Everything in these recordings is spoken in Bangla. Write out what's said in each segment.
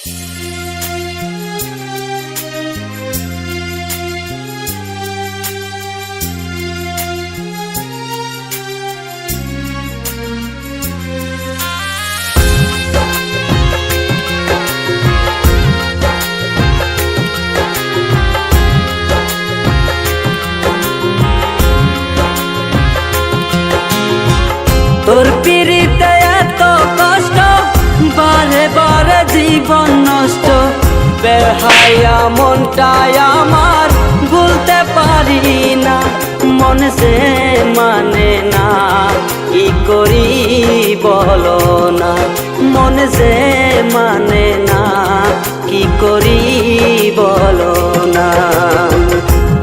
তোর পিড়িতে এত কষ্ট, বারে বারে জীবন নষ্ট। বেহায়া মনটাই আমার ভুলতে পারি না, মন সে মানে না, কি করি বলো না। মন সে মানে না, কি করি বলো না।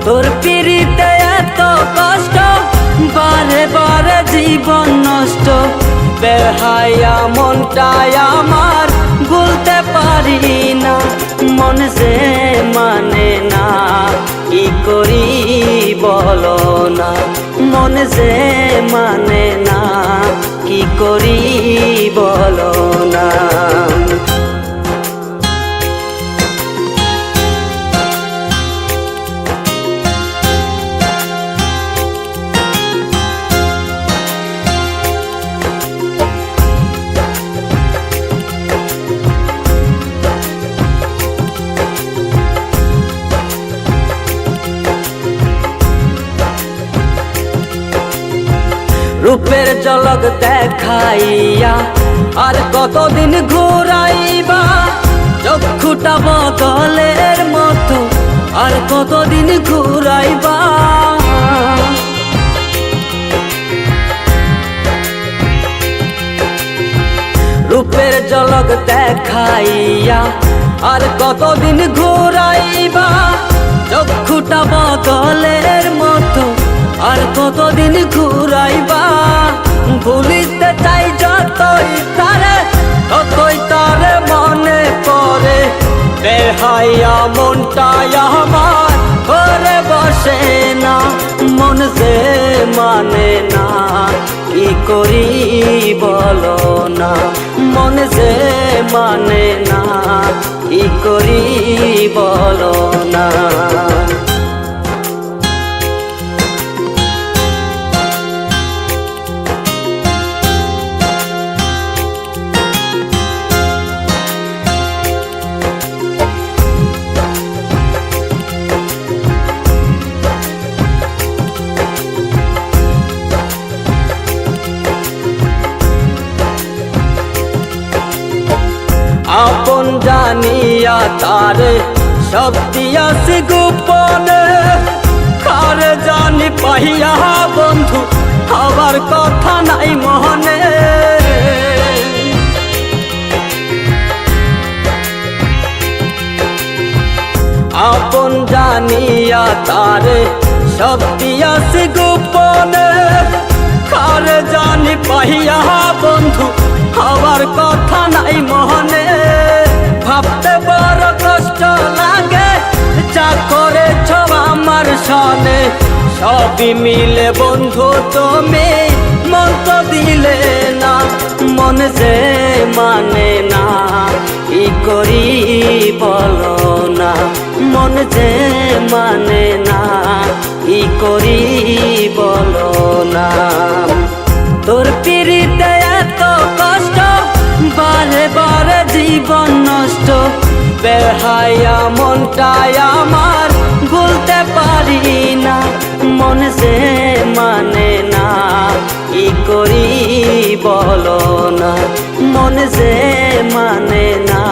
তোর পিড়িতে এত কষ্ট, বারে বারে জীবন নষ্ট। বেহায়া মনটাই আমার ভুলতে পারি না, মন সে মানে না, কি করি বলো না। মন সে মানে না, কি করি বলো না। রূপের ঝলক দেখাইয়া আর কতদিন ঘুরাইবা, চক্ষুটা বদলের মতো আর কতদিন ঘুরাইবা। রূপের ঝলক দেখাইয়া আর কতদিন ঘুরাইবা, চক্ষুটা বদলের মতো আর কতদিন ঘুরাইবা। ভুলিতে চাই যতই তারে, ততই তারে মনে পড়ে। বেহায়া মনটাই আমার ঘরে বসে না, মন সে মানে না, কি করি বলো না। মন সে মানে না, কি করি বলো না। আপন জানিয়া তারে সব দিয়াছি গোপনে, কারে জানি পাইয়া বন্ধু আবার কথা নাই মনে। আপন জানিয়া তারে সব দিয়াছি গোপনে, কারে জানি পাইয়া বন্ধু আবার কথা নাই মনে। ভাবতে বড় কষ্ট লাগে, যা করেছ আমার সনে। সবই মিলে বন্ধু তুমি মন তো দিলে না, মন সে মানে না, কি করি বলো না। মন সে মানে না, কি করি বলো না। তোর পিড়িতে এত কষ্ট, বারে বারে জীবন নষ্ট। বেহায়া মনটাই আমার ভুলতে পারি না, মন সে মানে না, কি করি বলো না। মন সে মানে না,